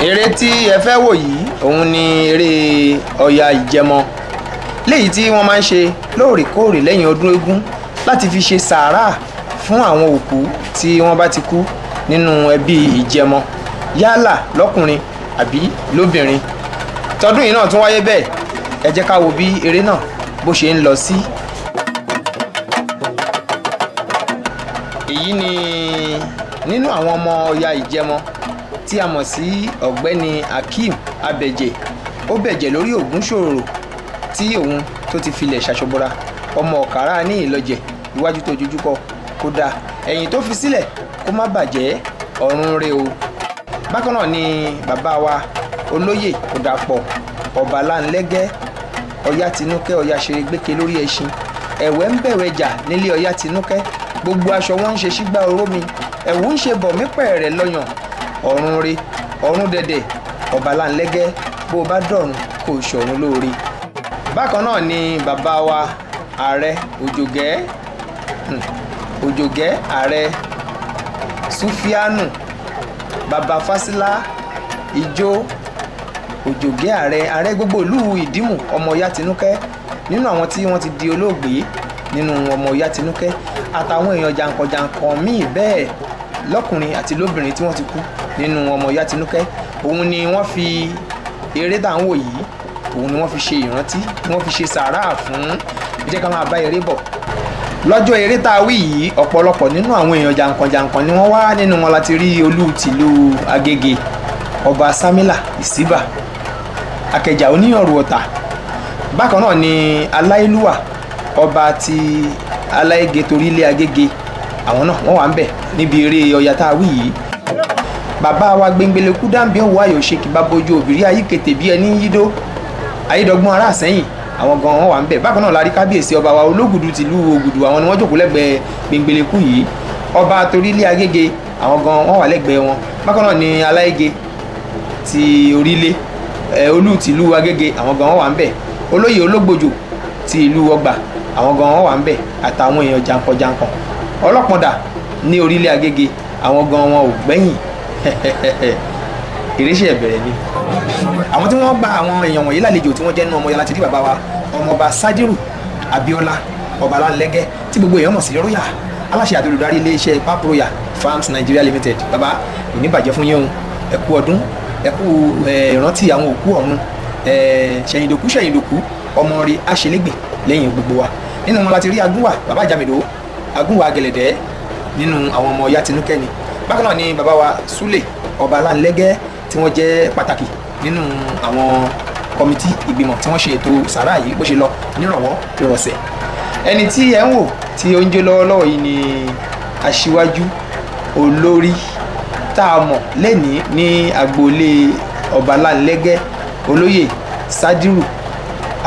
eré tí ẹ fẹ́ wò yìí òun ni eré Ọya Ìjẹmọ léyìí tí wọ́n máa ń ṣe lóòrèkóòrè lẹ́yìn ọdún eégún láti fi ṣe sàárà fún àwọn òkú tí wọ́n bá ti kú nínú ẹbí Ìjẹmọ yálà lọ́kùnrin àbí lóbìnrin. Tọdún yìí náà tún wáyé bẹ́ẹ̀, ẹ jẹ́ ká wo bí eré náà bó ṣe ń lọ sí. Èyí ni nínú àwọn ọmọ Ọya Ìjẹmọ tí a mọ̀ sí ọ̀gbẹ́ni Akeem Abẹ̀jẹ̀. Ó bẹ̀jẹ̀ lórí Ògúnṣòro tí òun tó ti filẹ̀ ṣàṣọbọra, ọmọ ọ̀kàrà ní Ìlọjẹ̀, iwájú tó jojúkọ kó dáa, ẹ̀yìn tó fi sílẹ̀ kó má bàjẹ́, ọ̀run rẹ̀ o. Bákan náà ni bàbá wa olóyè Òdàpọ̀ Ọbalanlẹ́gẹ́ Ọya Tinúkẹ́ Ọya Ṣerégbéke lórí ẹṣin, ẹ̀wẹ́ ń bẹ̀wẹ̀ jà nílé Ọya Tinúkẹ́, gbogbo aṣọ wọn ń ṣe sígbà oró mi, ẹ̀wù ń ṣe bọ̀ mípẹ̀ rẹ̀ lọ́yàn, ọ̀run rẹ̀ ọ̀run dẹ̀dẹ̀ Ọbalanlẹ́gẹ́ bó o bá dọ̀run kò ṣọ̀run lóore. Bákan náà ni bàbá wa ààrẹ Òjògẹ́ ààrẹ Súfíánù bàbá Fásilá Ìjó Òjògẹ́ ààrẹ gbogbo ìlú Ìdímù ọmọ Ọya Tinúkẹ́, nínú àwọn tí wọ́n ti di olóògbé nínú ọmọ Ọya Tinúkẹ́, àtàwọn èèyàn jàǹkànjàǹkàn míì bẹ́ẹ̀ lọ́kùnrin àti lóbìnrin tí wọ́n ti kú nínú ọmọ Ọya Tinúkẹ́. Òun ni wọ́n fi eré tá à ń wò yìí, òun ni wọ́n fi ṣe ìrántí, wọ́n fi ṣe sàárà fún. Jẹ́ ká máa bá eré bọ̀. Lọ́jọ́ eré tá a wí yìí, ọ̀pọ̀lọpọ̀ nínú àwọn èèyàn jàǹkànjàǹkàn ni wọ́n wá, nínú wọn láti rí olú tìlú Agége ọba Sámílà Ìsíbà Akẹjà Oníyànrú Ọ̀tà. Bákan náà ni Aláìlúwà ọba ti Aláìgé Torílé Agége, àwọn náà wọ́n wà ń bẹ̀ níbi eré Ọya tá a wí yìí. Bàbá wa Gbẹngbẹlẹkú Dáńbí òwò ayò ṣe kì bá bojú òbírí ayíkètè bí ẹni yídó ayédọgbọ́n ará Àsẹ́yìn, àwọn gan wọn wà ń bẹ̀. Bákan náà la rí kábíyèsí ọba wa Ológùdù tìlú Ògùdù, àwọn ni wọ́n jókòó lẹ́gbẹ̀ẹ́ Gbẹngbẹlẹkú yìí. Ọba Torílé Agége, àwọn gan wọn wà lẹ́gbẹ̀ẹ́ wọn. Bákan náà ni Aláìgé ti Orílé olú tìlú Agége, àwọn gan wọn wà ń bẹ̀. Olóyè Ológbòjò ti ìlú Ọgbà, àwọn gan wọn wà ń bẹ̀, àtàwọn èèyàn jàǹkànjàǹkàn. Ọlọ́pọ̀ndà ní Orílé Agége, àwọn gan wọn ò gbẹ́yìn. Ìrẹsì ẹ̀bẹ̀rẹ̀ ni. Àwọn tí wọ́n gba àwọn èèyàn wọ̀nyí lálejò tí wọ́n jẹ́ nínú ọmọ Ọya láti rí bàbá wa ọmọọba Sádírù Abíọ́lá Ọbalanlẹ́gẹ́ tí gbogbo èèyàn mọ̀ sí Royal, aláṣẹ àti olùdarí iléeṣẹ́ Pap Royal Farms Nigeria Limited. Bàbá ìní bàjẹ́ fún yín o, ẹ kú ọdún, ẹ kú ìrántí àwọn òkú ọ̀run, ṣẹ̀yìndòkú ọmọ rẹ̀ àṣelégbè lẹ́yìn gbogbo wa. Nínú wọn láti rí Agúnwà bàbá Àjàmẹ̀dò, Agúnwà Gẹ̀lẹ̀dẹ́ nínú àwọn ọmọ Ọya Tinúkẹ́ ni. Bákan náà ni bàbá wa Súlè Ọbalanlẹ́gẹ́ tí wọ́n jẹ́ pàtàkì nínú àwọn kọmitì ìgbìmọ̀ tí wọ́n ṣe ètò sàárà yìí bó ṣe lọ nírọ̀wọ́ ìrọ̀sẹ̀. Ẹni tí ẹ ń wò tí ó ń jó lọ́wọ́lọ́wọ́ yìí ni aṣíwájú olórí tá a mọ̀ lẹ́nìí ní agboolé Ọbalanlẹ́gẹ́, olóyè Sádírù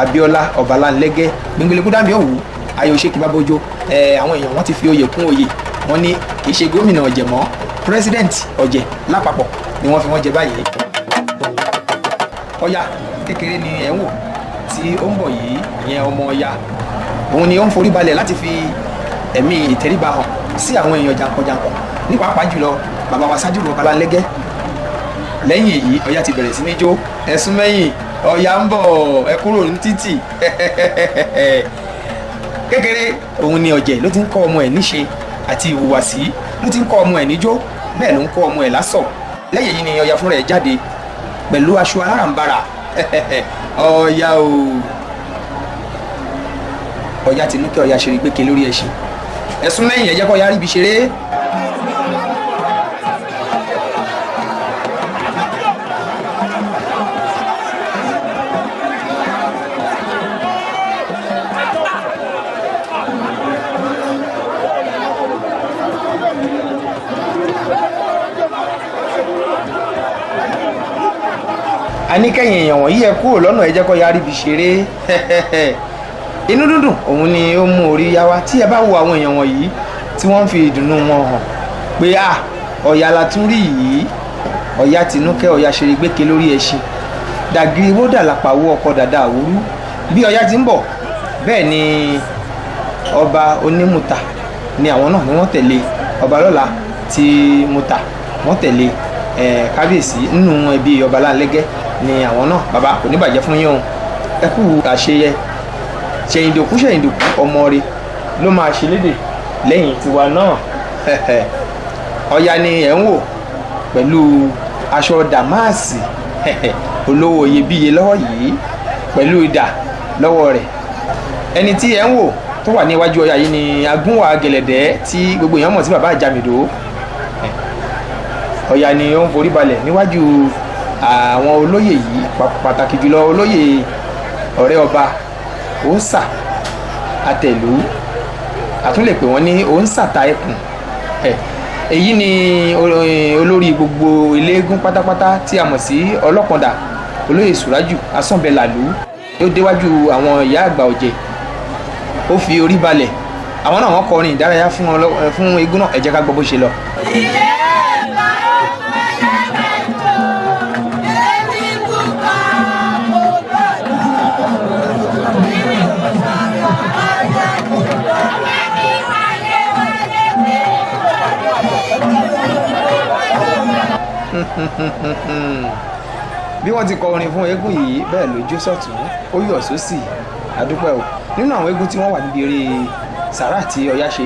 Abíọ́lá Ọbalanlẹ́gẹ́ Gbẹngbẹlẹkú Dáńbí òwò ayò ṣe kí bá bójó. Àwọn èèyàn wọ́n ti fi oyè kún oyè, wọ́n ní kì í ṣe gómìnà ọ̀jẹ̀ mọ́, president ọ̀jẹ̀ lápapọ̀ ni wọ́n fi wọ́n jẹ báyìí. Ọya kékeré ni ẹ̀ ń wò tí ó ń bọ̀ yìí, ìyẹn ọmọ Ọya, òun ni ó ń forí balẹ̀ láti fi ẹ̀mí ìtẹríba hàn sí àwọn èèyàn jàǹkànjàǹkàn, ní pàápàá jùlọ bàbá wa Sádírù Ọbalanlẹ́gẹ́. Lẹ́yìn èyí Ọya ti bẹ̀rẹ̀ sí ní jó, ẹ̀sùn mẹ́yìn Ọya ń bọ̀, ẹ kúrò ní títì. Kékeré òun ni ọ̀jẹ̀ ló ti ń kọ́ ọmọ ẹ̀ níṣe àti ìhùwàsí, ló ti ń kọ́ ọmọ ẹ̀ níjó, bẹ́ẹ̀ ló ń kọ́ ọmọ ẹ̀ lásọ̀. Lẹ́yìn yìí ni Ọya fúnra ẹ̀ jáde pẹ̀lú aṣọ alárànbarà. Ọya o, Ọya Tinúkẹ́ Ọya Ṣerégbéke lórí ẹṣin, ẹ̀sùn lẹ́yìn ẹ jẹ́ kó Ọya ríbi ṣeré. Àníkẹ́yìn èèyàn wọ̀nyí ẹ kúrò lọ́nà ẹ jẹ́ kó Ọya ríbi ṣeré. Inú dúndùn òun ni ó mú orí yá wá tí ẹ bá wo àwọn èèyàn wọ̀nyí tí wọ́n ń fi ìdùnnú wọn hàn pé Ọya la tún rí yìí, Ọya Tinúkẹ́ Ọya Ṣerégbéke lórí ẹṣin, dàgìrì wódà làpàwọ́ ọkọ̀ dàda àwòrú. Bí Ọya ti ń bọ̀ bẹ́ẹ̀ ni ọba Onímùtà ni àwọn náà ni wọ́n tẹ̀lé, ọba lọ́la ti Mùtà wọ́n tẹ̀lé. kábíyèsí nínú ẹbí ọba Láńlẹ́gẹ́ ni àwọn náà bàbá kò ní bàjẹ́ fún yín o ẹ kú àṣeyẹ ṣèyìndòkú ọmọ rẹ̀ ló máa ṣe lédè lẹ́yìn tiwa náà Ọya ni ẹ̀ ń wò pẹ̀lú aṣọ dàmáàsì olówó iyebíye lọ́wọ́ yìí pẹ̀lú idà lọ́wọ́ rẹ̀ ẹni tí ẹ̀ ń wò tó wà ní iwájú Ọya yìí ni agúnwà gẹ̀lẹ̀dẹ́ tí gbogbo èèyàn mọ̀ sí bàbá àjàmìdó Ọya ni ó ń forí balẹ̀ níwájú àwọn olóyè yìí pàtàkì jùlọ olóyè ọ̀rẹ́ ọba òǹsà àtẹ̀lú àtúnlẹ̀ pé wọ́n ní òǹsàtà ẹkùn èyí ni olórí gbogbo eléégún pátápátá tí a mọ̀ sí ọlọ́kọ̀ndà olóyè sùrájù asánbẹ̀làlú ó déwájú àwọn ìyá àgbà ọ̀jẹ̀ ó fi orí balẹ̀ àwọn náà wọ́n kọrin ìdárayá fún eégún náà ẹ jẹ́ ká gbọ́ bó ṣe lọ. bí wọ́n ti kọ orin fún eégún yìí bẹ́ẹ̀ ló jó sọ́tún ó yọ̀ sósì àdúpẹ́ o nínú àwọn eégún tí wọ́n wà níbi eré sàrà tí Ọya ṣe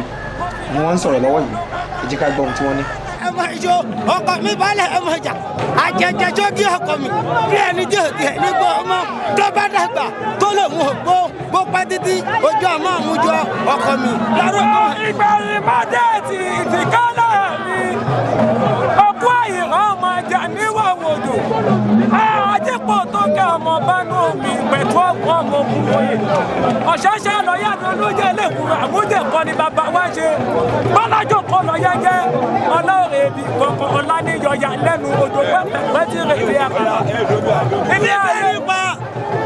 ni wọ́n ń sọ̀rọ̀ lọ́wọ́ yìí ẹ jẹ́ ká gbọ́ ohun tí wọ́n ní. ẹ mọ ìjọ ọkọ mi balẹ̀ ẹ mọ ìjà àjẹjẹ tó di ọkọ mi bí ẹni jẹ́ òkè nígbà ọmọ tó bá dàgbà tó lè mú òpó bó pẹ́ títí ojú àmọ́ àmújọ ọkọ mi lárò. ìgbà ìmọ̀dé ti ìtìkálà mi ọkọ àyìnrán ọmọ ajá níwọ̀wọ̀dù àjẹpọ̀ tó kẹ́ ọmọ bánú mi pẹ̀tù ọ̀pọ̀ ọmọ òkúwòye ọ̀ṣọ́ṣẹ́ lọ́yà lọ́lọ́jẹ́ lẹ́kùrọ̀ àmújẹ́ kọ́ ni bàbá wá ṣe bọ́lájọ́ kọ́ lọ́yà jẹ́ ọlọ́ọ̀rẹ́ ibi kọ̀ọ̀kan ọ̀làníyọ̀yà lẹ́nu odò pẹ́pẹ́ tí rè é àkàrà. ilé ayé pa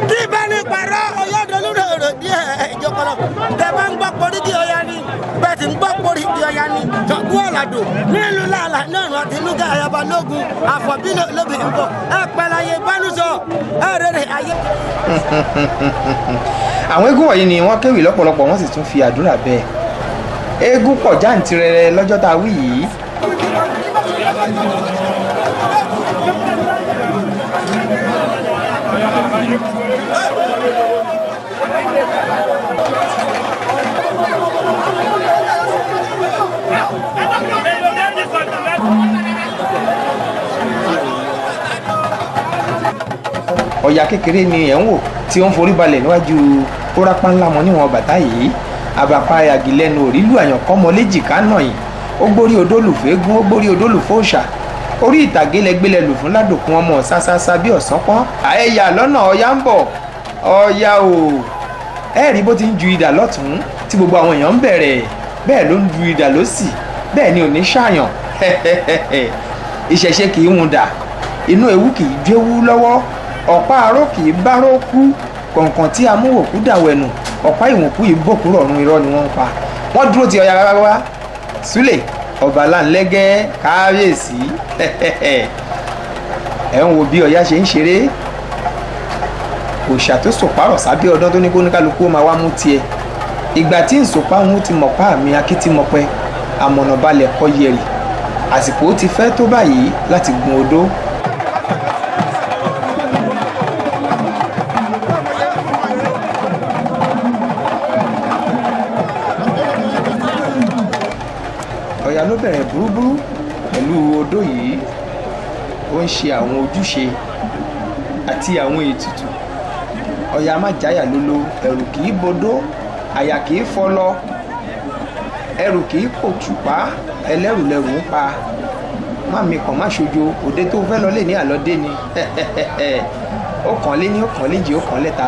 tí bẹ́ẹ̀ ní parọ́ ọ̀yọ́dọ̀lú rẹ̀ díẹ̀ ìjọkọ̀lọ́ tẹ bá ń gbọ́ porí di Ọya ni bẹ́ẹ̀ tí ń gbọ́ porí di Ọya ni tọ́gbú ọ̀làdò nílùú làlà náà àti nuga ayaba lógun àfọ̀bí lóbi nǹkan ẹ pẹ̀láyé bánúsọ ẹ rere ayé. àwọn eégún wọ̀nyí ni wọ́n kéwì lọ́pọ̀lọpọ̀ wọ́n sì tún fi àdúrà bẹ́ẹ̀ eégún pọ̀ jáǹtirẹrẹ lọ́jọ́ tá a wí yìí. Ọya kékeré ni ẹ̀ ń wò tí ó ń forí balẹ̀ níwájú kórápá ńlá mọ́ níwọ̀n bàtà yìí abàpá àgìlẹ́nu òrílù àyànkọ́mọ léjìká náà yìí ó gbórí odó lùfẹ́gún ó gbórí odó lùfọ́ọ̀ṣà orí ìtàgé lẹgbẹ́lẹ̀ lù fún ládòkun ọmọ ṣáṣáṣá bí ọ̀sán pọ́n àẹ́yà lọ́nà Ọya ń bọ̀ Ọya o ẹ rí bó ti ń ju idà lọ́tún tí gbogbo àwọn èèyàn ń bẹ̀rẹ̀ bẹ́ẹ̀ ló ń ju idà lọ́sì bẹ́ẹ̀ ni ò ní ṣàyàn ìṣẹ̀ṣe kì í hun dà inú ewu kì í jẹ́wú lọ́wọ́ ọ̀pá aró kì í báró kú kọ̀ǹkàn tí amúwòkú dàwẹ̀nù ọ̀pá ìwòkú yìí bòkú rọ̀rùn irọ́ ni wọ́n ń pa wọ́n dúró ti Ọya wá Súlè ọba Láńlẹ́gẹ́ kábíyèsí ẹ̀ ń wo bí Ọya ṣe ń ṣeré òòṣà tó sòpárọ̀ sábẹ́ ọdún tó ní kó ní kálukú máa wá mú tiẹ̀ ìgbà tí ń sòpá òun ti mọ̀pá mi akítímọ̀pẹ́ àmọ̀nà balẹ̀ kọ́ yẹrì àsìkò ti fẹ́ tó báyìí láti gun odó. Ọya ló bẹ̀rẹ̀ búrúbúrú pẹ̀lú odó yìí ó ń ṣe àwọn ojúṣe àti àwọn ètùtù Ọya má jáyà lólo ẹ̀rù kì í bodó àyà kì í fọlọ ẹrù kì í kò tùpá ẹlẹ́rù lẹ́rù ń pa má mi kàn má ṣojo òde tó fẹ́ lọ lè ní àlọ́dé ni ó kàn lé ní ó kàn léjì ó kàn lẹ́ta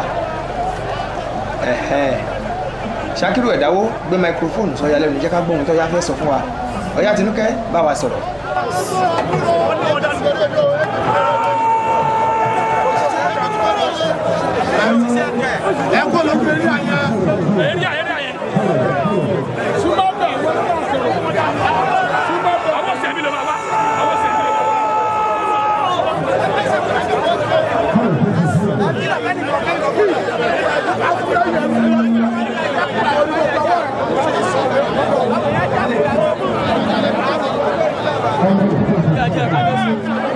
Ṣakiru Ẹ̀dáwó gbé microphone sọ́ya lẹ́nu jẹ́ ká gbọ́ ohun t'Ọya fẹ́ sọ fún wa Ọya Tinúkẹ́ bá wa sọ̀rọ̀. Yeah.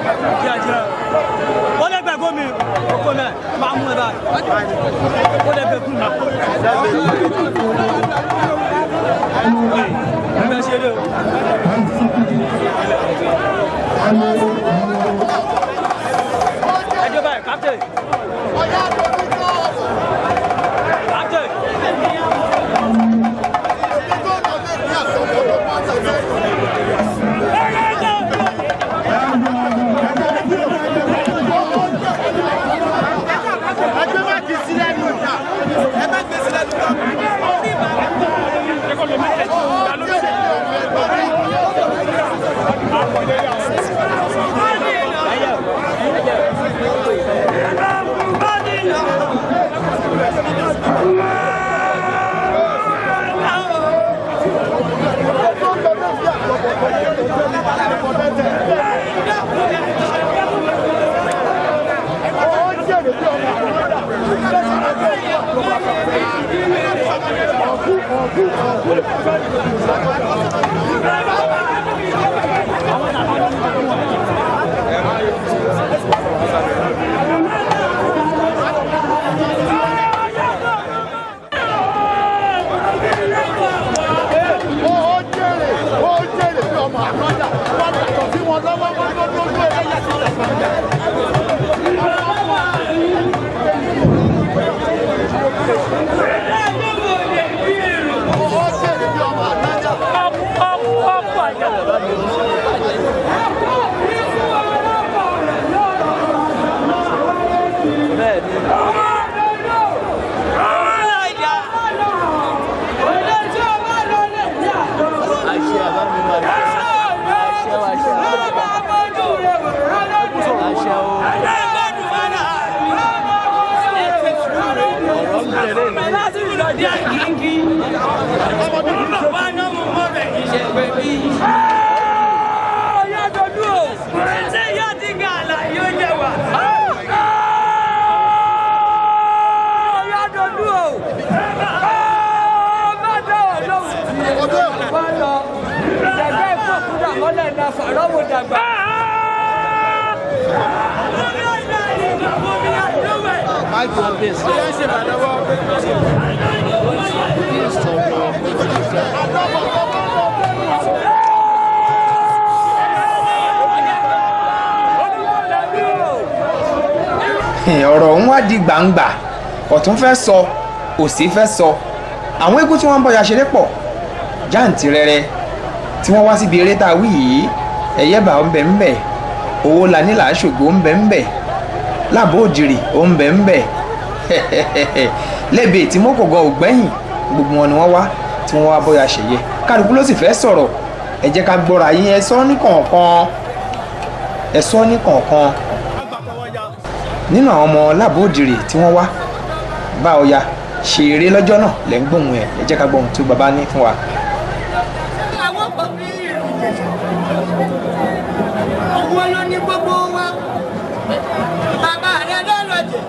ọ̀rọ̀ ń wá di gbangba ọ̀tún fẹ́ sọ òsì fẹ́ sọ àwọn eégún tí wọ́n ń bọ̀ ya ṣeré pọ̀ jáǹtìrẹrẹ tí wọ́n wá síbi eré tá a wí yìí ẹ̀yẹ́bà ń bẹ ń bẹ owó la ní làásùgbò ń bẹ ń bẹ láàbò òjìrì ó ń bẹ ń bẹ lẹ́bẹ̀ẹ́ tí mọ́kò gan ògbẹ́yìn gbogbo wọn ni wọ́n wá tí wọ́n wá bọ́ya ṣẹ̀yẹ kálukú ló sì fẹ́ sọ̀rọ̀ ẹ jẹ́ ká gbọ́ra yín ẹ sọ ní kọ̀ọ̀kan nínú àwọn ọmọ láàbò òjìrì tí wọ́n wá bá Ọya ṣe eré lọ́jọ́ náà lẹ́ ń gbóhùn ẹ̀ ẹ jẹ́ ká gbóhùn tó bàbá ní fún wa. owó ló ní gbogbo wa bàbá rẹ lọ́lọ́jẹ̀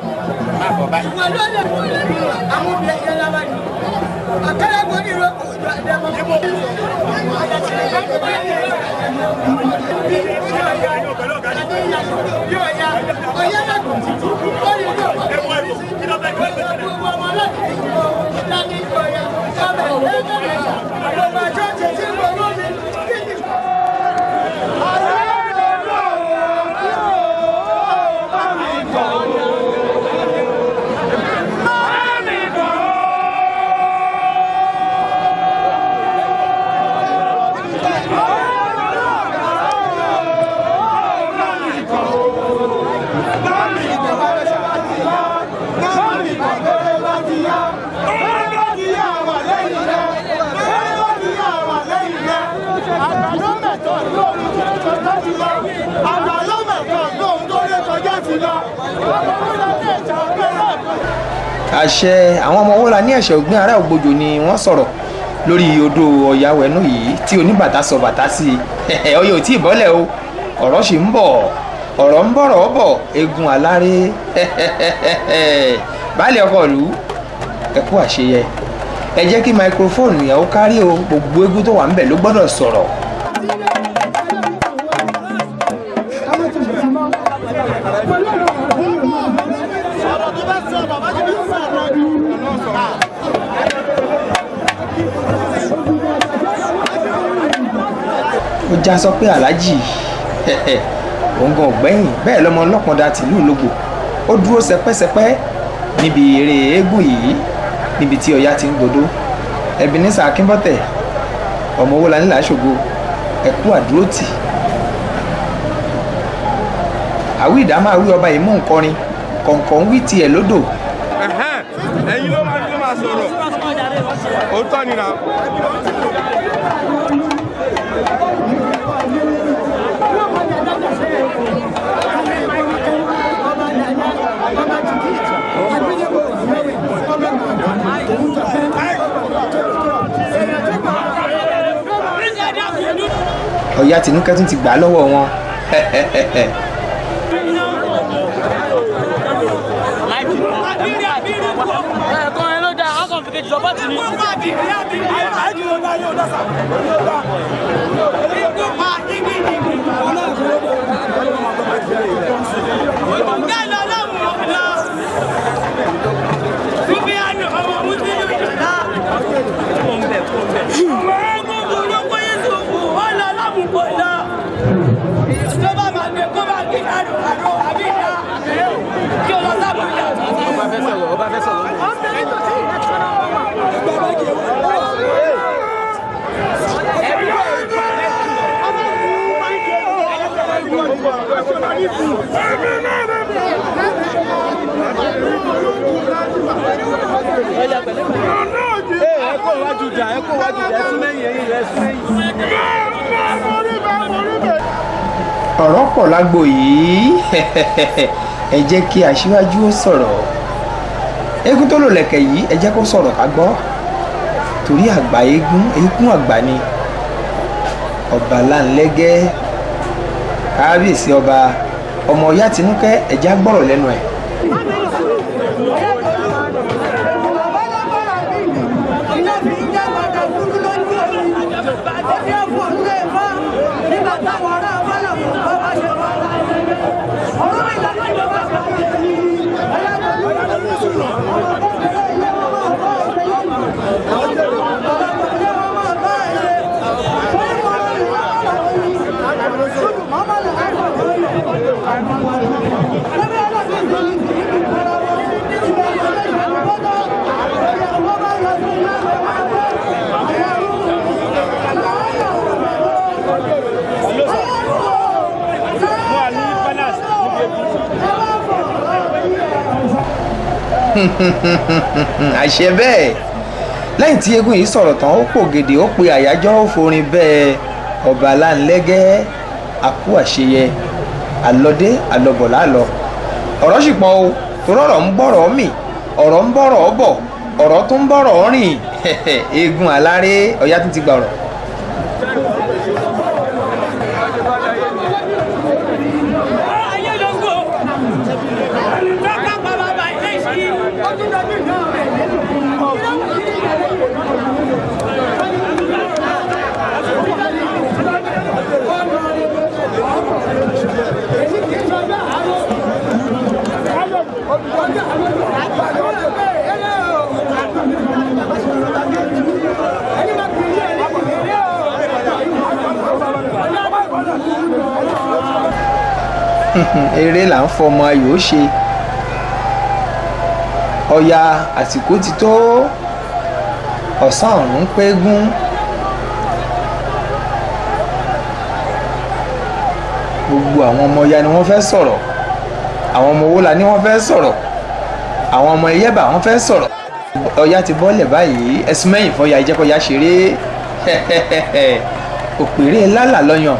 ìwọ ló lè wọ àwọn obìnrin yẹn lábàá ni àkàrà kò ní ìrọ́pò ìjọ àdẹ́mọ́. Ọ̀yá lẹ́kọ̀ọ́ ó ní ìlú ọ̀pọ̀ gbogbo ọmọ láti ìgbò láti ìgbò ya ọmọ ẹ̀ẹ́dẹ́gbẹ̀rẹ̀ gbogbo àjọ tètè gbogbo mi. àṣẹ àwọn ọmọ owó la ní ẹ̀ṣẹ̀ ògbìn ará ògbójò ni wọ́n sọ̀rọ̀ lórí odò Ọya wẹ̀nú yìí tí oníbàtà sọ bàtà sí i Ọya ò tí ì bọ́lẹ̀ o ọ̀rọ̀ sì ń bọ̀ ọ̀rọ̀ ń bọ̀rọ̀ bọ̀ egun aláré baálé ọkọ̀ ìlú ẹ kú àṣeyẹ ẹ jẹ́ kí máikrófóònù yẹn ó kárí o gbogbo egun tó wà ń bẹ̀ ló gbọ́dọ̀ sọ̀rọ̀. ó já sọ pé aláàjì òun gan ògbẹ́yìn bẹ́ẹ̀ lọ́mọ ọlọ́pọ̀dà tìlú Ológbò ó dúró sẹpẹ́sẹpẹ́ níbi eré eégún yìí níbi tí Ọya ti ń gbodó Ebenezer Akínbọ́tẹ̀ ọmọ owó la ní làásògo ẹ̀kú àdúrótì àwí ìdámà àwí ọba yìí mú nkọrin kọ̀ǹkọ̀ǹ wí tiẹ̀ lódò. ẹ̀yin ló máa sọ̀rọ̀ òótọ́ ni na. Ọya Tinúkẹ́ tún ti gbà lọ́wọ́ wọn. Ọ̀rọ̀ pọ̀ lágbo yìí. Ẹ jẹ́ kí aṣíwájú ó sọ̀rọ̀. Eégún tó lò lẹ̀kẹ̀ yìí ẹ jẹ́ kó sọ̀rọ̀ ká gbọ́. Torí àgbà eégún àgbà ni. Ọba Láńlẹ́gẹ́ kábíyèsí ọba ọmọ Ọya Tinúkẹ́ ẹ jẹ́ á gbọ́rọ̀ lẹ́nu ẹ̀. Àṣẹ bẹ́ẹ̀. Lẹ́yìn tí eégún yìí sọ̀rọ̀ tán ó pògèdè ó pe àyájọ́ ó forin bẹ́ẹ̀ Ọba Láńlẹ́gẹ́ àkú àṣeyẹ àlọ́dé àlọ́bọ̀ lálọ́. Ọ̀rọ̀ sì pọ̀ o torí ọ̀rọ̀ ń bọ̀rọ̀ mì ọ̀rọ̀ ń bọ̀rọ̀ bọ̀ ọ̀rọ̀ tó ń bọ̀rọ̀ rìn. Eégún aláré Ọya tún ti gba ọ̀rọ̀. Eré là ń fọmọ ayò ṣe. Ọya àsìkò ti tó ọ̀sán ọ̀run pégún. Gbogbo àwọn ọmọ Ọya ni wọ́n fẹ́ sọ̀rọ̀. Àwọn ọmọ Owólà ni wọ́n fẹ́ sọ̀rọ̀. Àwọn ọmọ Ẹyẹ́bà wọ́n fẹ́ sọ̀rọ̀. Ọya ti bọ́lẹ̀ báyìí ẹ̀sùn mẹ́yìn fọya ìjẹ́kọ̀ọ́yà ṣeré. Òpèrè lálà lọ́yàn.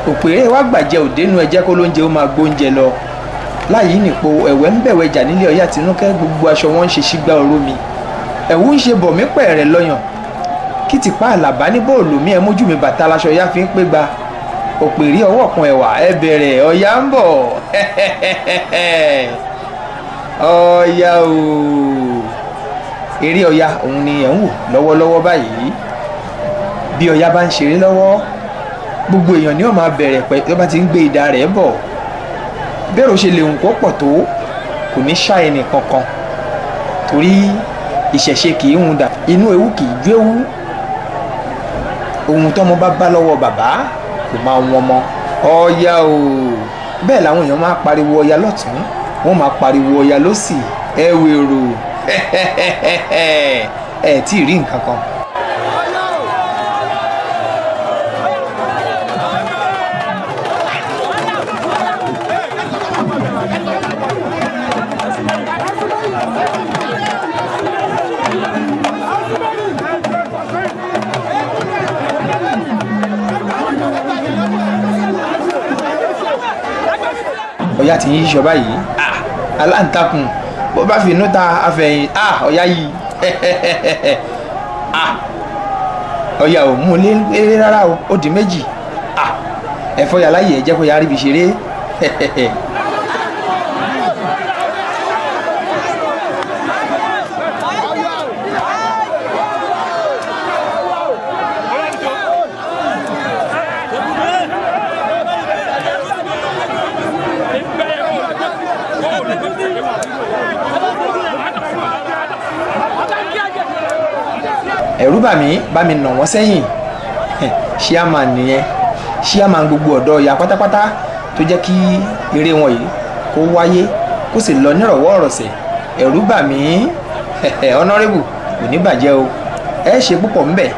Òpèrè wá gbàjẹ́ òdenu ẹ̀jẹ̀ kó lóúnjẹ ó máa gbóúnjẹ lọ. Láyìí nìpo ẹ̀wẹ̀ ń bẹ̀wẹ̀ jà nílé Ọya Tinúkẹ́ gbogbo aṣọ wọn ń ṣe sígbà oró mi. Ẹ̀wù ń ṣe bọ̀ mí pẹ̀rẹ̀ lọ́yàn. Kí ti pa àlàbá ní bóòlù mi ẹ mójú mi bàtà aláṣọ Ọya fi ń pé gba. Òpèrè ọwọ́ kan ẹ̀wà ẹ bẹ̀rẹ̀ Ọya ń bọ̀. Ọya o. Eré Ọya òun ni ẹ̀ ń wò lọ́wọ́lọ́wọ́ báyìí. Bí Ọya bá ń ṣeré lọ́wọ́ gbogbo èèyàn ni ó máa bẹ̀rẹ̀ pẹ̀ tó bá ti ń gbé idà rẹ̀ bọ̀. Bẹ́ẹ̀ ló ṣe lè hùn kó pọ̀ tó kò ní ṣá ẹnì kankan torí ìṣẹ̀ṣe kì í hùn dà inú ewu kì í jó ewu. Ohun tọ́mọ bá bá lọ́wọ́ bàbá kò máa wọn mọ́. Ọya o. Bẹ́ẹ̀ làwọn èèyàn máa pariwo Ọya lọ́tún wọ́n máa pariwo Ọya lósì. Ẹ wèrò ẹ tí ì rí nǹkan kan. Ọya ti ń yíṣọ báyìí aláǹtakùn bó bá fi inú ta afẹ̀yìn Ọya yìí Ọya ò mú lé rárá o ó di méjì ẹ̀fọ́ yà láyè ẹ jẹ́ kó yà ríbi ṣeré. ẹ̀rù bà mí bá mi nà wọ́n sẹ́yìn ṣíàmán nìyẹn ṣíàmán gbogbo ọ̀dọ́ Ọya pátápátá tó jẹ́ kí eré wọn yìí kó wáyé kó sì lọ nírọ̀wọ́ ọ̀rọ̀sẹ̀ ẹ̀rù bà mí honorable kò ní bàjẹ́ o ẹ ṣe púpọ̀ ńbẹ̀.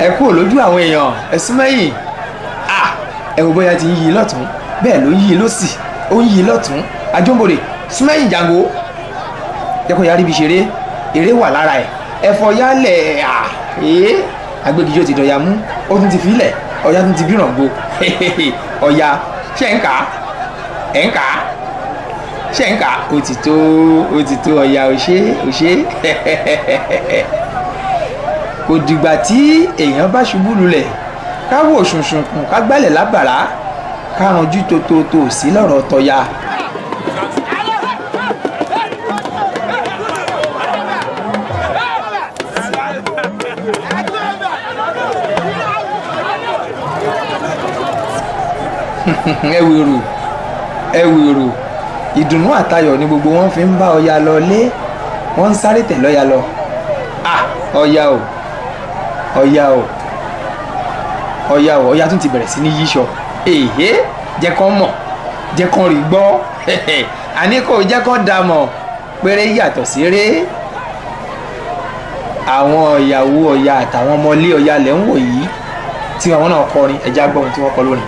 ẹ kú lójú àwọn èèyàn ẹ sún mẹ́yìn ẹ wo bóyá ti ń yí lọ́tún bẹ́ẹ̀ ló ń yí lọ́sì ó ń yí lọ́tún Ajóǹbòrè sún mẹ́yìn Jàngó jẹ́ kó yarí bí ṣeré eré wà lára ẹ̀ ẹ̀fọ́ yálẹ̀ agbégijó ti dọ̀yà mú ó tún ti filẹ̀ Ọya tún ti bíràn gbo Ọya ṣe ń kà á ẹ̀ ń kà á ṣe ń kà á ó ti tó Ọya òṣè kò dìgbà tí èèyàn bá ṣubú lulẹ̀ ká wò ṣùnṣùnkùn ká gbálẹ̀ lábàrá ká ranjú tòótòótò sí lọ́rọ̀ tọ̀ya. ẹ wèrò ìdùnnú àtayọ̀ ni gbogbo wọn fi ń bá Ọya lọ lé wọn ń sáré tẹ̀ lọ́ya lọ. Ọya tún ti bẹ̀rẹ̀ sí ní yíṣọ jẹ́ kán mọ̀ jẹ́ kán rí gbọ́ àní kò jẹ́ kán dá mọ̀ péré yàtọ̀ séré. àwọn ìyàwó Ọya àtàwọn ọmọlé Ọya lẹ́ ń wò yìí tí àwọn náà kọrin ẹja gbọ́ ohun tí wọ́n kọ lónìí.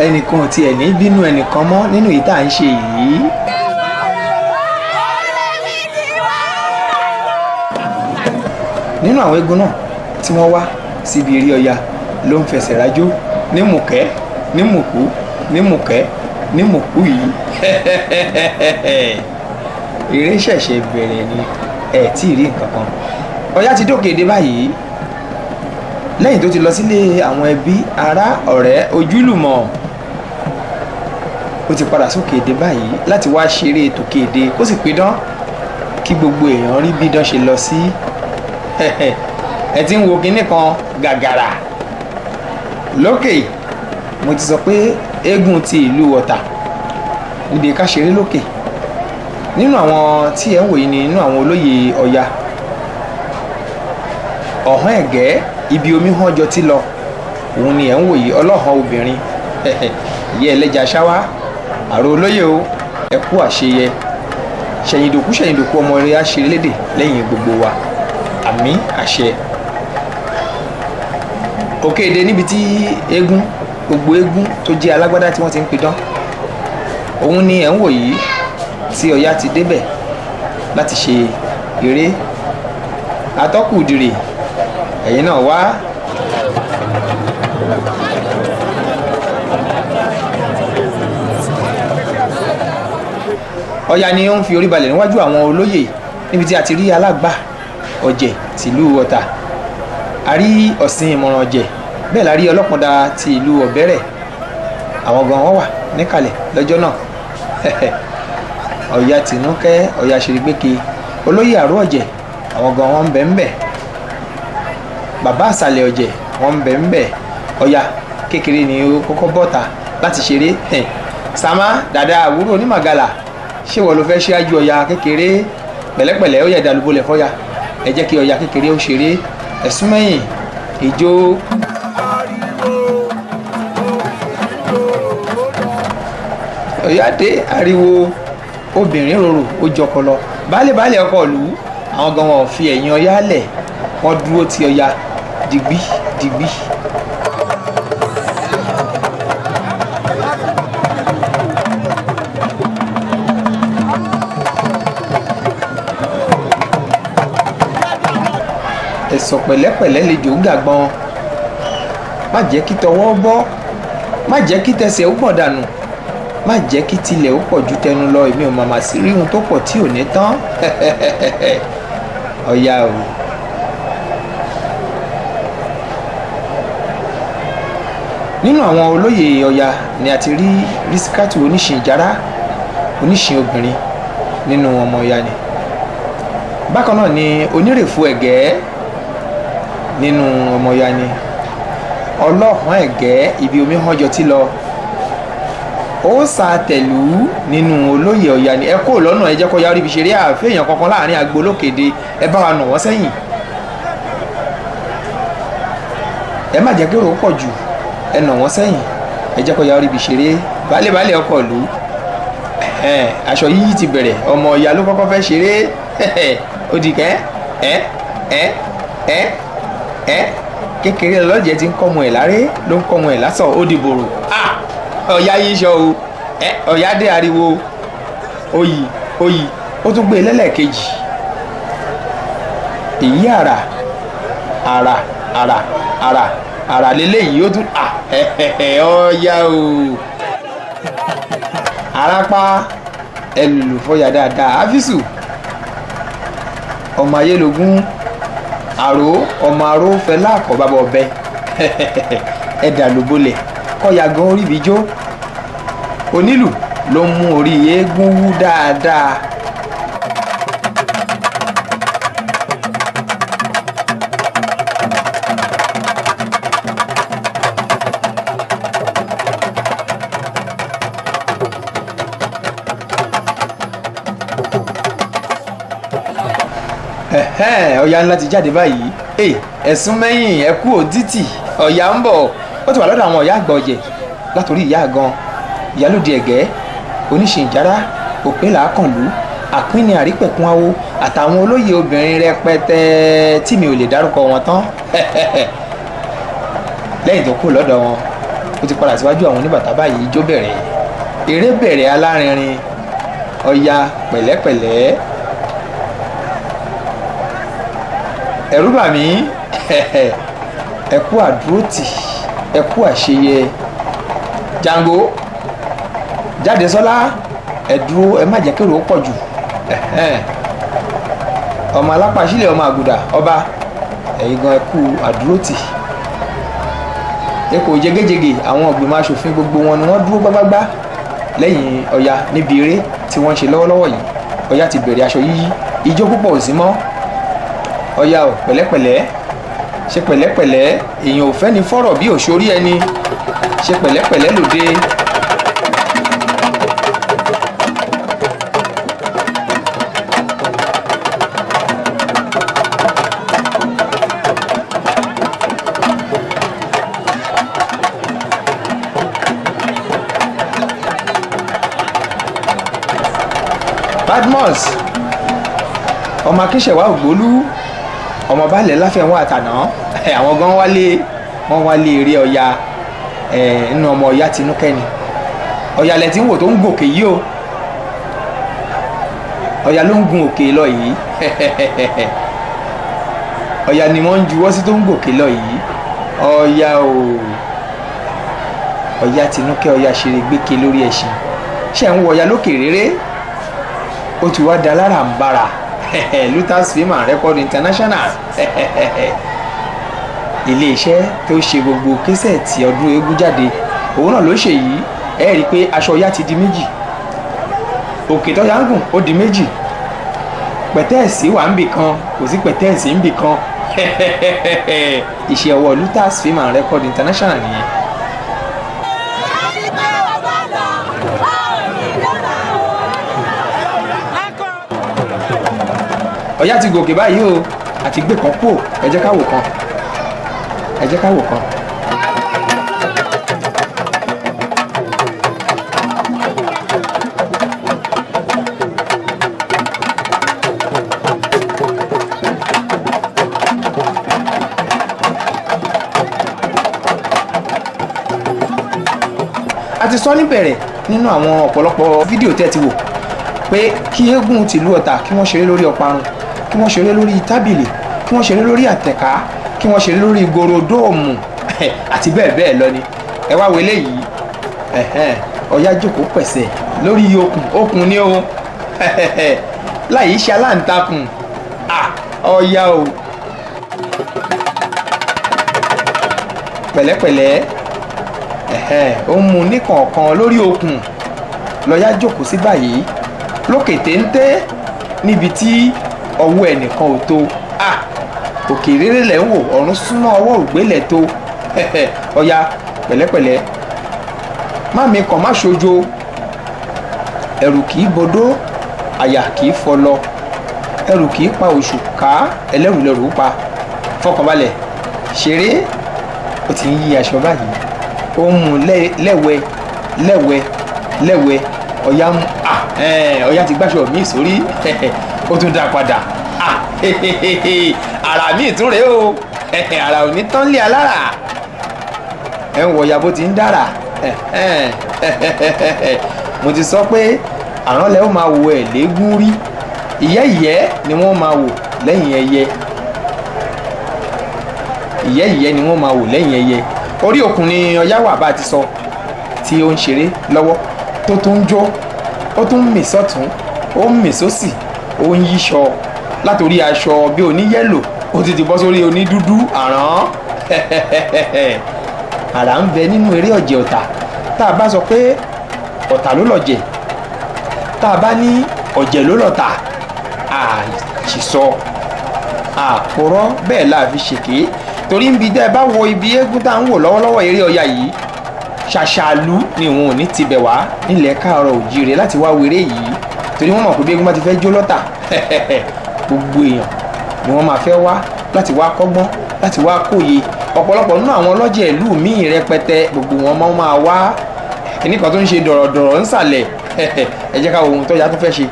ẹnìkan tí ẹ̀ ní bínú ẹnìkan mọ́ nínú èyí tá à ń ṣe yìí. nínú àwọn eégún náà tí wọ́n wá síbi eré Ọya ló ń fẹsẹ̀ rájó ní mùkẹ́ ní mùkú ní mùkẹ́ ní mùkú yìí. eré ṣẹ̀ṣẹ̀ bẹ̀rẹ̀ ni ẹ̀ tí ì rí nǹkan kan. Ọya ti dókè dé báyìí lẹ́yìn tó ti lọ sílé àwọn ẹbí ará ọ̀rẹ́ ojúlùmọ̀ ó ti padà sókè èdè báyìí láti wá ṣeré tòkè èdè kó sì pidán kí gbogbo èèyàn rí bí dán ṣe lọ sí. ẹ ti ń wo kinní kan gàgàrà lókè mo ti sọ pé eégún ti ìlú Ọ̀tà níbi ká ṣeré lókè nínú àwọn tí ẹ ń wò yìí ni nínú àwọn olóyè Ọya ọ̀hán ẹ̀gẹ́ ibi omi hàn jọ ti lọ òun ni ẹ̀ ń wò yìí ọlọ́hàn obìnrin ìyẹ́ ẹlẹ́jà ṣáwá àrò olóyè o ẹ kú àṣeyẹ ṣẹ̀yìndòkú ọmọ rẹ̀ á ṣeré lédè lẹ́yìn gbogbo wa àmì àṣẹ. òkè èdè níbi tí gbogbo eégún tó jẹ́ alágbádá tí wọ́n ti ń pidán òun ni ẹ̀ ń wò yìí tí Ọya ti débẹ̀ láti ṣe eré atọ́kùdìrì ẹ̀yin náà wá. Ọya ni ó ń fi orí balẹ̀ níwájú àwọn olóyè níbi tí a ti rí alágbà ọ̀jẹ̀ tìlú Ọ̀tà a rí ọ̀sìn ìmọ̀ràn ọ̀jẹ̀ bẹ́ẹ̀ la rí ọlọ́pọ̀dà ti ìlú Ọ̀bẹ́rẹ̀ àwọn gan wọn wà níkàlẹ̀ lọ́jọ́ náà. Ọya Tinúkẹ́ Ọya Ṣerégbéke olóyè àrò ọ̀jẹ̀ àwọn gan wọn ń bẹ ń bẹ bàbá àsàlẹ̀ ọ̀jẹ̀ wọn ń bẹ ń bẹ Ọya kékeré ni ó kọ́kọ́ bọ́ta láti ṣeré Sàmá dàda àwúrò onímàgàlà ṣé wọ́n ló fẹ́ ṣíájú Ọya kékeré pẹ̀lẹ́pẹ̀lẹ́ ó yẹ ìdàlúbọ̀lẹ̀ fọ́ya ẹ jẹ́ kí Ọya kékeré ó ṣeré ẹ̀sùn mẹ́yìn ìjó. Ọya dé ariwo obìnrin rorò ó jọkọlọ baálé ọkọ ìlú àwọn gan wọn ò fi ẹ̀yìn Ọya lẹ̀ wọ́n dúró ti Ọya digbí. ẹ̀sọ̀ pẹ̀lẹ́pẹ̀lẹ́ lejò gàgbọ́n má jẹ́ kí tọwọ́ bọ́ má jẹ́ kí tẹsẹ̀ ó pọ̀ dànù má jẹ́ kí tilẹ̀ ó pọ̀ ju tẹnu lọ èmi ò màmá sí rí ohun tó pọ̀ tí ò ní tán Ọya o. nínú àwọn olóyè Ọya ni a ti rí Rísíkátù oníṣìn ìjárá oníṣìn obìnrin nínú ọmọ Ọya ni bákan náà ni onírèfú ẹ̀gẹ́ nínú ọmọ Ọya ni ọlọ́hàn ẹ̀gẹ́ ibi omi hànjọ tí lọ ó sàtẹ̀lú nínú olóyè Ọya ni ẹ kó lọ́nà ẹ jẹ́ kó yá oríbi ṣeré àfihàn kankan láàrin agbo lókèdè ẹ bá wa nà wọ́n sẹ́yìn ẹ má jẹ́ kí èrò pọ̀ jù ẹ nà wọ́n sẹ́yìn ẹ jẹ́ kó yá oríbi ṣeré balẹ̀ ọkọ̀ lù aṣọ yíyí ti bẹ̀rẹ̀ ọmọ Ọya ló kọ́kọ́ fẹ́ ṣeré ó di kẹ́ kékeré lọ́jẹ̀ ti ń kọ́mọ ẹ̀ láré ló ń kọ́mọ ẹ̀ lásọ̀ ó di bòrò Ọya yìí ṣọ o Ọya dé ariwo oyì ó tún gbé lẹ́lẹ́kejì èyí àrà lélẹ́yìí ó tún Ọya o arapa ẹlùlù fọyà dáadáa áfíìsù ọmọ ayélogún àrò ọmọ aró fẹlá àkọ́bábọ̀ ọbẹ̀ ẹ̀dà ló bolẹ̀ kọ́ya gan orí bí jó onílù ló ń mú orí eégún wú dáadáa. Ọya ńlá ti jáde báyìí ẹ̀sùn mẹ́yìn ẹ̀kú òdìtì Ọya ń bọ̀ ó ti wà lọ́dọ̀ àwọn ọ̀yá àgbà ọ̀jẹ̀ látòrí ìyá àgan ìyálòdì ẹ̀gẹ́ oníṣìn ìjárá òpélà àkànlú àpínní àrípẹ̀kún awo àtàwọn olóyè obìnrin rẹpẹtẹ tí mi ò lè dárúkọ wọn tán lẹ́yìn tó kù lọ́dọ̀ wọn ó ti padà síwájú àwọn oníbàtà báyìí ijó bẹ̀rẹ̀ eré bẹ̀rẹ̀ alárinrin Ọya pẹ̀lẹ́pẹ̀lẹ́ ẹ̀rù bà mí ẹ kú àdúrótì ẹ kú àṣeyẹ Jango jáde sọ́lá ẹ dúró ẹ má jẹ́ kérò ó pọ̀ jù ọmọ alápàṣílẹ̀ ọmọ àgùdà ọba ẹ̀yin gan ẹ kú àdúrótì ẹ kò jégéjégé àwọn ọ̀gbìnmọ̀ aṣòfin gbogbo wọn ni wọ́n dúró gbágbágbá lẹ́yìn Ọya níbi eré tí wọ́n ń ṣe lọ́wọ́lọ́wọ́ yìí Ọya ti bẹ̀rẹ̀ aṣọ yíyí ijó púpọ̀ ò sí mọ́ Ọya ò pẹ̀lẹ́pẹ̀lẹ́ ṣe pẹ̀lẹ́pẹ̀lẹ́ èèyàn ò fẹ́ ni fọ́rọ̀ bí òṣòrí ẹni ṣe pẹ̀lẹ́pẹ̀lẹ́ lòde. Badmus ọmọ akínṣẹ̀wá ògbólú ọmọ balẹ̀ láfẹ̀wọ̀n àtàná àwọn gan wálé eré Ọya nínú ọmọ Ọya Tinúkẹ́ ni Ọya lẹ ti ń wò tó ń gòkè yìí o Ọya ló ń gun òkè lọ yìí Ọya ni wọ́n ń juwọ́ sí tó ń gòkè lọ yìí Ọya o Ọya Tinúkẹ́ Ọya ṣeré gbéke lórí ẹṣin ṣe ń wọ Ọya lókè réré ó ti wá da lára ń bára Lutas Film and Record International iléeṣẹ́ tó ṣe gbogbo késẹ̀tì ọdún eégún jáde òun náà ló ṣe yìí ẹ rí i pé aṣọ Ọya ti di méjì òkè tó yá ń gùn ó di méjì pẹ̀tẹ́ẹ̀sì wà ń bì kan kò sí pẹ̀tẹ́ẹ̀sì ń bì kan iṣẹ́ ọwọ́ Lutas Film and Record International nìyẹn. Ọya ti gòkè báyìí o àti gbé kan kúò ẹ jẹ́ ká wò kan. a ti sọ níbẹ̀rẹ̀ nínú àwọn ọ̀pọ̀lọpọ̀ fídíò tẹ́ ti wò pé kí eégún tìlú Ọ̀tà kí wọ́n ṣeré lórí ọparun kí wọ́n ṣeré lórí tábìlì kí wọ́n ṣeré lórí àtẹ̀ká kí wọ́n ṣeré lórí gorodóòmù àti bẹ́ẹ̀ bẹ́ẹ̀ lọ ni ẹ wá wọlé yìí Ọya jókòó pẹ̀sẹ̀ lórí okùn ni o láyé ṣe aláǹtakùn Ọya o pẹ̀lẹ́pẹ̀lẹ́ ó ń mu ní kọ̀ọ̀kan lórí okùn lọ́ya jókòó sí báyìí lókè téńté níbi tí ọwọ́ ẹnìkan ò tó òkè rere lẹ̀ ń wò ọ̀run súnmọ́ ọwọ́ ògbélẹ̀ tó Ọya pẹ̀lẹ́pẹ̀lẹ́ má mi kàn má ṣojo ẹrù kì í bodó àyà kì í fọlọ ẹrù kì í pa oṣù ká ẹlẹ́rù lẹ́rù pa fọkànbalẹ̀ ṣeré ó ti ń yí aṣọ báyìí ó ń mú lẹ́wẹ́ lẹ́wẹ́ lẹ́wẹ́ Ọya mú Ọya ti gbàṣọ míì sórí ó tún dá padà ara míì tún rèé o ara ò ní tán lé alára ẹ ń wọ Ọya bó ti ń dára mo ti sọ pé àrán lẹ́ ó máa wo ẹ̀ léegun rí ìyẹ́ ni wọ́n máa wò lẹ́yìn ẹyẹ ìyẹ́ ni wọ́n máa wò lẹ́yìn ẹyẹ orí òkun ni Ọya wà bá ti sọ tí ó ń ṣeré lọ́wọ́ tó tún ń jó ó tún ń mì sọ́tún ó ń mì sósì ó ń yíṣọ látòrí aṣọ bí oníyẹ́lò ó ti bọ́ sórí onídúdú àrán àrà ń bẹ nínú eré ọ̀jẹ̀ ọ̀tà tá a bá sọ pé ọ̀tà ló lọ̀jẹ̀ tá a bá ní ọ̀jẹ̀ ló lọ̀tà àṣìsọ àkùrọ̀ bẹ́ẹ̀ la fi ṣèké torí níbi tẹ́ ẹ bá wo ibi eégún tá à ń wò lọ́wọ́lọ́wọ́ eré Ọya yìí ṣàṣàlú ni òun ò ní tibẹ̀ wá nílẹ̀ káàárọ̀ òjíire láti wá wéré yìí torí wọ́n mọ̀ pé bí eégún bá ti fẹ́ jó lọ́tà gbogbo èèyàn ni wọ́n máa fẹ́ wá láti wá kọ́gbọ́n láti wá kóye ọ̀pọ̀lọpọ̀ nínú àwọn ọlọ́jẹ̀ ìlú míì rẹpẹtẹ gbogbo wọn máa wá ẹnìkan tó ń ṣe dọ̀rọ̀dọ̀rọ̀ ńsàlẹ̀ ẹ jẹ́ ká wo ohun tó yá tó fẹ́ ṣe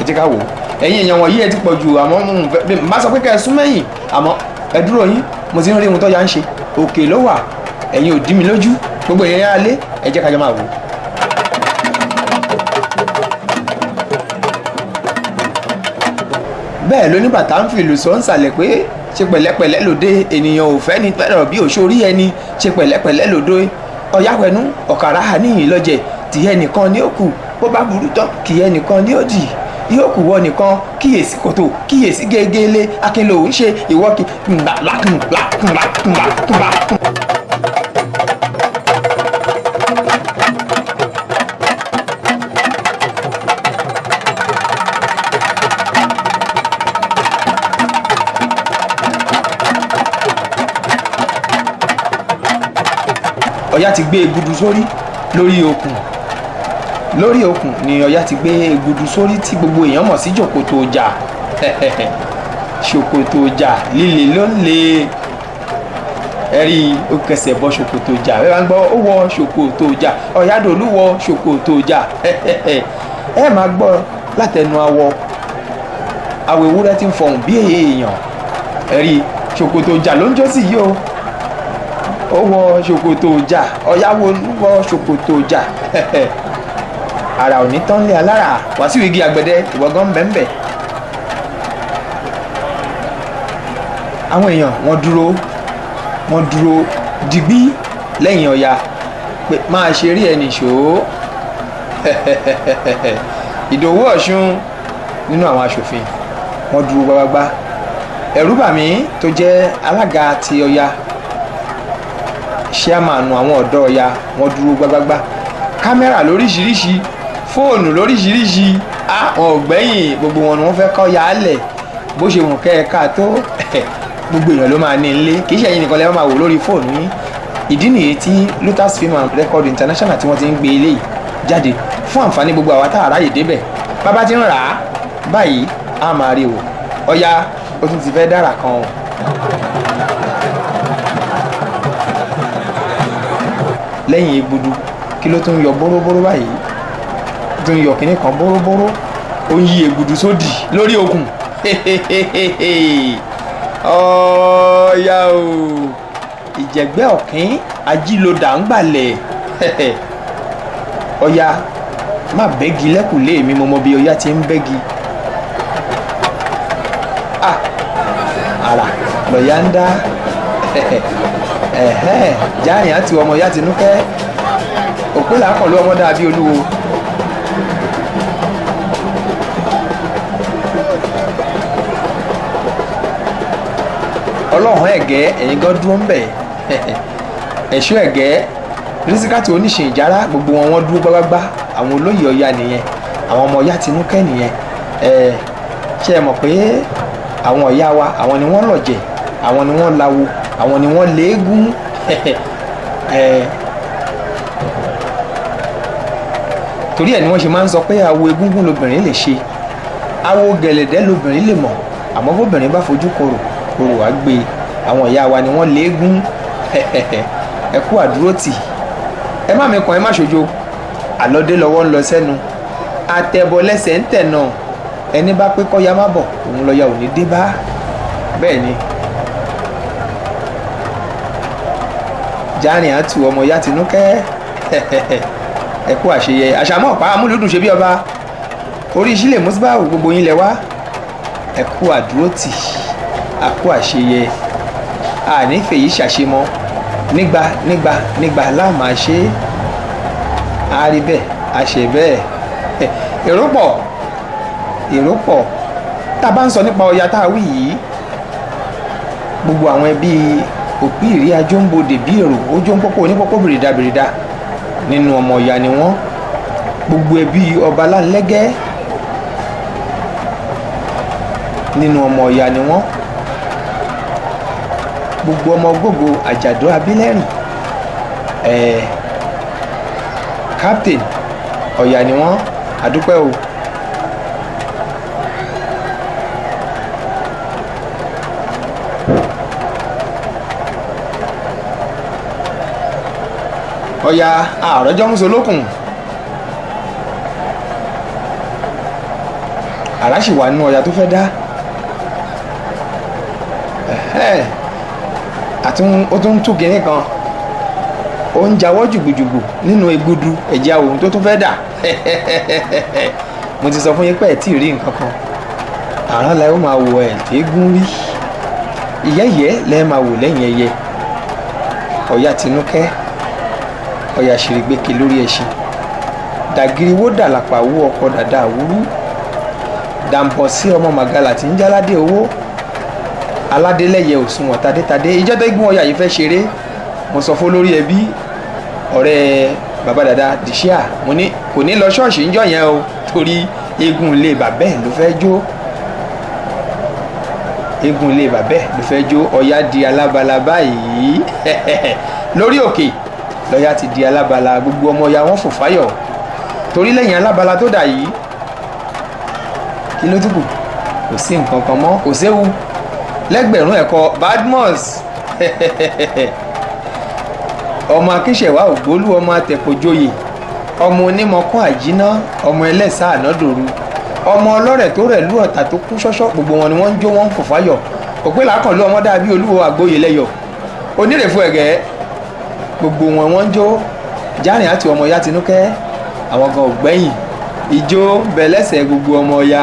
ẹ jẹ́ ká wò ẹ̀yin èèyàn wọ̀nyí ẹ ti pọ̀ jù àmọ́ má sọ pé kẹ́ ẹ sún mẹ́yìn àmọ́ ẹ dúró yín mo ti ń rí ohun tó yá ń ṣe òkè ló wà ẹ̀yin ò dí mi lójú gbogbo èèyàn yára lé ẹ jẹ́ ká jọ máa wò. bẹ́ẹ̀ ló ní bàtà ń fi ìlú sọ ńsàlẹ̀ pé ṣe pẹ̀lẹ́pẹ̀lẹ́ lòde ènìyàn ò fẹ́ ní fẹ́ràn bí òṣòrí ẹni ṣe pẹ̀lẹ́pẹ̀lẹ́ lòde Ọya pẹ̀nú ọ̀kàrà níyìn lọ́jẹ̀ tìyẹ nìkan ní ó kù bó bá burú tán kìyẹ nìkan ní ó dì yóò kù wọ nìkan kíyèsí kòtò kíyèsí gégélé akínlò ń ṣe ìwọ kí Ọya ti gbé egudu sórí lórí okùn ni Ọya ti gbé egudu sórí tí gbogbo èèyàn mọ̀ sí ṣòkòtò ọjà ṣòkòtò ọjà líle ló ń le ẹ̀rí ó kẹsẹ̀ bọ́ ṣòkòtò ọjà ẹ bá ń gbọ́ ó wọ ṣòkòtò ọjà Ọ̀yádòlú wọ ṣòkòtò ọjà ẹ máa gbọ́ látẹnu awọ ewúrẹ́ tí ń fọhùn bí èèyàn ẹ̀rí ṣòkòtò ọjà ló ń jó sí yìí o ó wọ ṣòkòtò ọjà Ọya wọ ṣòkòtò ọjà ara ò ní tán lé alára wá sí igi àgbẹ̀dẹ ìwọ̀gán bẹ́ẹ̀ àwọn èèyàn wọ́n dúró digbí lẹ́yìn Ọya pé máa ṣe rí ẹnì ṣó Ìdòwú Ọ̀ṣun nínú àwọn aṣòfin wọ́n dúró gbágbágbá ẹ̀rú bà mí tó jẹ́ alága ti Ọya ṣíàmánu àwọn ọ̀dọ́ Ọya wọ́n dúró gbágbágbá kámẹ́rà lóríṣiríṣi fóònù lóríṣiríṣi àwọn ògbẹ́yìn gbogbo wọn ni wọ́n fẹ́ kọ́ ya lẹ̀ bó ṣe wùn kẹ́ẹ̀ká tó gbogbo èèyàn ló máa ní ilé kì í ṣe ẹ̀yin nìkan lẹ́wọ́n máa wò lórí fóònù yín ìdí nìyí tí Lutas Film and Record International tí wọ́n ti ń gbé eléyìí jáde fún àǹfààní gbogbo àwa tá a ráyè débẹ̀ bàbá ti ń rà á báyìí á máa rí o Ọya ó tún ti fẹ́ dára kan o. lẹ́yìn egudu kí ló tún yọ bóróbóró báyìí tún yọ kínní kan bóróbóró ó ń yí egudu sódì lórí okùn Ọya o ìjẹ̀gbẹ́ ọ̀kín ajílódà ń gbàlẹ̀ Ọya má bẹ́gi lẹ́kùlé mi mo mọ bí Ọya ti ń bẹ́gi ara lọ́ọ̀yà ń dá jáàyàn àti ọmọ ìyá Tinúkẹ́ òpin làákànlú ọmọ dàbí olúwo. ọlọ́run ẹ̀gẹ́ ẹ̀yin gan dúró ń bẹ̀ ẹ̀ṣọ́ ẹ̀gẹ́ rísíkàtì oníṣìn ìjára gbogbo wọn dúró gbágbágbá àwọn olóyè Ọya nìyẹn àwọn ọmọ ìyá Tinúkẹ́ nìyẹn ṣe é mọ̀ pé àwọn ìyá wa àwọn ni wọ́n lọ̀jẹ̀ àwọn ni wọ́n láwo àwọn ni wọ́n léégún torí ẹ̀ ni wọ́n ṣe máa ń sọ pé awo egúngún lobìnrin lè ṣe awo gẹ̀lẹ̀dẹ́ lobìnrin lè mọ̀ àmọ́ bóbìnrin bá fojú korò korò wá gbé àwọn ìyá wa ni wọ́n léégún ẹ kú àdúrótì ẹ má mẹ́kàn ẹ má ṣojo àlọ́dé lọ́wọ́ ń lọ sẹ́nu àtẹ̀bọ̀ lẹ́sẹ̀ ń tẹ̀ náà ẹni bá pé kọ́ya má bọ̀ òun lọ́ya ò ní dé bá bẹ́ẹ̀ ni jáàrin àtù ọmọ ìyá Tinúkẹ́ ẹ kú àṣeyẹ àṣàmọ́ ọ̀pá amúlùdùn ṣe bí ọba orí ìṣílẹ̀ mùsùlùmí gbogbo yín lẹ wá ẹ kú àdúrótì a kú àṣeyẹ ànífẹ̀ yìí ṣàṣemọ́ nígbà láàmà ṣe á rí bẹ́ẹ̀ a ṣe bẹ́ẹ̀ èrò pọ̀ tá a bá ń sọ nípa Ọya tá a wí yìí gbogbo àwọn ẹbí òpí ìrí ajóńbodè bí èrò ojóńpọ́pọ́ onípọ́pọ́ bìrìdà nínú ọmọ Ọya ni wọ́n gbogbo ẹbí ọba láńlẹ́gẹ́ nínú ọmọ Ọya ni wọ́n gbogbo ọmọ gbogbo àjàdó abílẹ́rìn captain Ọya ni wọ́n àdúpẹ́ o. Ọya àròjọ́ mùsùlùkùn àràṣì wà nínú Ọya tó fẹ́ dá ó tún tú kinní kan ó ń jawọ́ jùgbùjùgbù nínú egbúdu ẹ̀jẹ̀ ohun tó tún fẹ́ dà mo ti sọ fún yín pé ẹ̀ tí ì rí nǹkan kan àrán la ó máa wò ẹ̀ tẹ́gùn rí ìyẹ́yẹ́ lẹ́ẹ̀ máa wò lẹ́yìn ẹyẹ Ọya Tinúkẹ́ Ọya ṣèrègbèkè lórí ẹṣin dàgìrìwó dàlàpà wó ọkọ dàda àwúrú dàǹpọ̀ sí ọmọ màgàlà tí ń jáládé owó aládélẹ́yẹ òsùnwọ̀n tadétadé ìjọ́ tó gún Ọya yìí fẹ́ ṣeré mo sọ fún olórí ẹbí ọ̀rẹ́ bàbá dàda dìṣíà mo ní kò ní lọ ṣọ́ọ̀ṣì ńjọ́ yẹn o torí eégún ilé bàbẹ́ ló fẹ́ jó eégún ilé bàbẹ́ ló fẹ́ jó Ọya di alábala báyìí lórí òkè lọ́ya ti di alábala gbogbo ọmọ Ọya wọn fò fáyọ̀ torí lẹ́yìn alábala tó dà yìí kí ló dùkù kò sí nǹkan kan mọ́ kò séwu lẹ́gbẹ̀rún ẹ̀kọ́ Badmus ọmọ akínṣẹ̀wá ògbólú ọmọ atẹ̀kọ̀jọyè ọmọ onímọ̀kún àjíná ọmọ ẹlẹ́sà ànádòru ọmọ ọlọ́rẹ̀ tó rẹ̀ lú ọ̀tà tó kún ṣọ́ṣọ́ gbogbo wọn ni wọ́n ń jó wọn ń fò fáyọ̀ òpè làákànlú ọmọ dàbí olúwo àgbóyè lẹ́yọ̀ onírèfú ẹ̀gẹ́ gbogbo wọn wọ́n ń jó jáàrin àti ọmọ Ọya Tinúkẹ́ àwọn kan ò gbẹ́yìn ìjó bẹ̀lẹ́sẹ̀ gbogbo ọmọ Ọya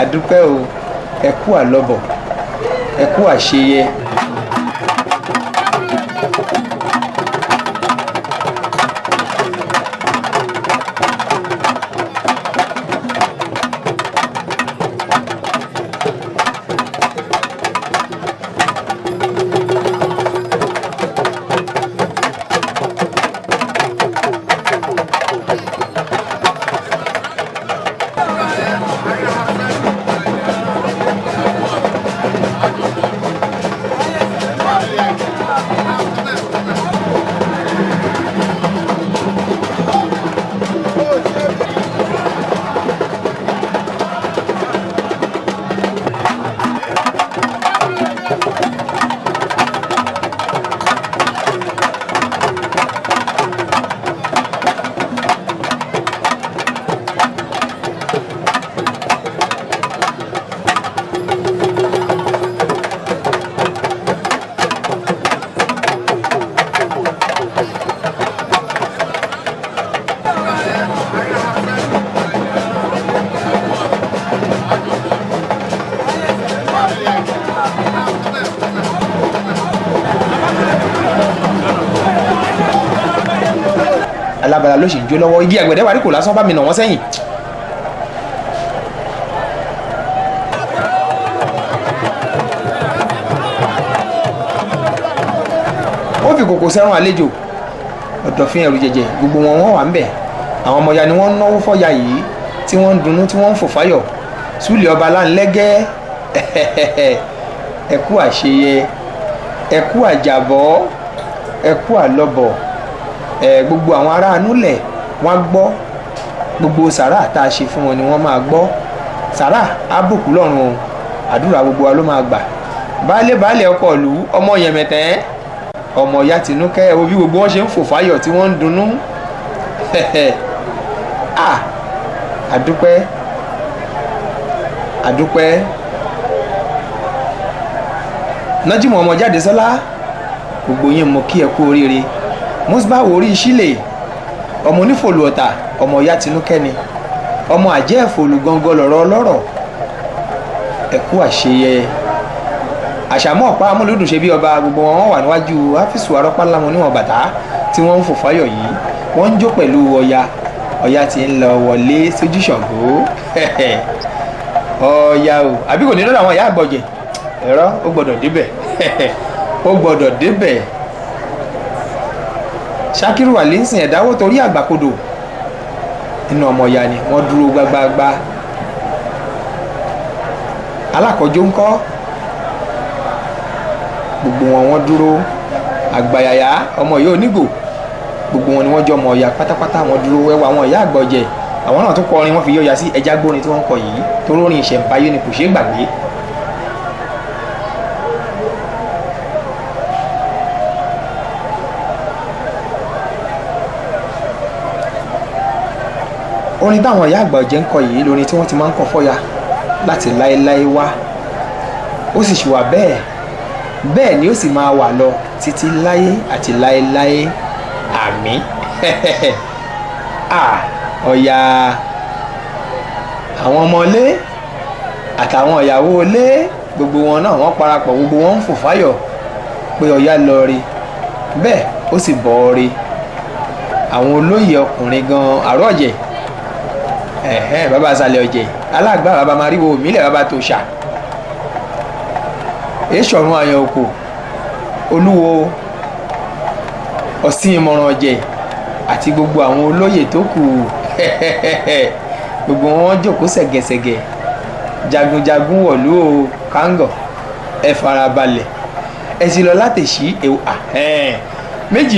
àdúpẹ́ o ẹ kú àlọ́bọ̀ ẹ kú àṣeyẹ. alábala ló sì ń jó lọ́wọ́ igi àgbẹ̀dẹ wà ní kò lásán bá mi nà wọ́n sẹ́yìn. ó fi kòkò sẹ́rùn àlejò ọ̀dọ̀fin ẹ̀rù jẹ̀jẹ̀ gbogbo wọn wọ́n wà ń bẹ̀ àwọn ọmọ ya ni wọ́n ń náwó fọ́ya yìí tí wọ́n ń dunnú tí wọ́n ń fò fáyọ̀ súlẹ̀ ọba láńlẹ́gẹ́ ẹ̀kú àṣeyẹ ẹ̀kú àjàbọ́ ẹ̀kú àlọ́bọ̀ gbogbo àwọn ará anúlẹ̀ wọ́n gbọ́ gbogbo sàrà tá a ṣe fún wọn ni wọ́n máa gbọ́ sàrà àbùkù lọ́rùn o àdúrà gbogbo wa ló máa gbà baálé ọkọ ìlú ọmọ yẹmẹtẹ ọmọ ìyá Tinúkẹ́ ẹ wo bí gbogbo wọn ṣe ń fò fáyọ̀ tí wọ́n ń dunnú àdúpẹ́ nájímọ̀ ọmọ jáde sọ́lá gbogbo yín mo kí ẹ kú oríire mọ́sibáwò orí ìṣílẹ̀ ọmọ onífòlù ọ̀tà ọmọ ìyá Tinúkẹ́ ni ọmọ àjẹ́ ẹ̀fòlù gangan lọ̀rọ̀ ọlọ́rọ̀ ẹ̀kú àṣeyẹ àṣàmọ́ ọ̀pá amúlùdùn ṣe bí ọba gbogbo wọn wà níwájú áfíìsù arọ́pálámọ níwọ̀n bàtà tí wọ́n ń fò fáyọ̀ yìí wọ́n ń jó pẹ̀lú ọya tí ń lọ wọlé sójú Ṣàngó ọya o àbí kò ní lọ́dọ̀ àwọn ìyá àgbọ̀jẹ̀ ẹ̀rọ ó gbọ́dọ̀ débẹ̀ ó gbọ́dọ̀ débẹ̀ Ṣakiru Alison ẹ̀dáwó torí àgbàkodò nínú ọmọ ìyá ni wọ́n dúró gbágbáágbá alákọ̀ọ́jọ́ ńkọ́ gbogbo wọn dúró àgbàyàyà ọmọ ìyá onígò gbogbo wọn ni wọ́n jọ ọmọ ìyá pátápátá wọn dúró wẹ́wà àwọn ìyá àgbọ̀jẹ̀ àwọn náà tó kọrin wọ́n fi yọ̀yà sí ẹja gbórin tí wọ́n ń kọ yìí tó lórin ìṣẹ̀ǹbáyé ni kò ṣeé gbàgbé. orin táwọn ìyá àgbọ̀jẹ̀ ń kọ yìí lórin tí wọ́n ti máa ń kọ fọ́ya láti láéláé wá ó sì ṣì wà bẹ́ẹ̀ ni ó sì máa wà lọ títí láyé àti láéláé àmín ọ̀yà àwọn ọmọlé àtàwọn ìyàwó ilé gbogbo wọn náà wọ́n parapọ̀ gbogbo wọn ń fò fáyọ̀ pé ọ̀yà lọ rí bẹ́ẹ̀ ó sì bọ̀ rí àwọn olóyè ọkùnrin gan àrọ́ọ̀jẹ̀ bàbá àṣàlẹ̀ ọ̀jẹ̀ alágbá bàbá mariwo mílẹ̀ bàbá tó ṣà èṣọ̀run àyàn òkò olúwo ọ̀sìn ìmọ̀ràn ọ̀jẹ̀ àti gbogbo àwọn olóyè tó kù gbogbo wọn jókòó ṣẹ̀gẹ̀ṣẹ̀gẹ̀ jagunjagun wọ̀lú o kángọ̀ ẹ farabalẹ̀ ẹ sì lọ láti ṣí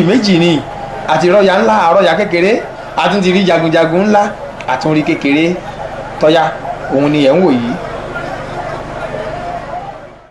méjì ni àti rọ́yà ńlá àrọ́yà kékeré àtúntì rí jagunjagun ńlá àtúnrí kékeré tọ́yá òun ni ẹ̀ ń wò yìí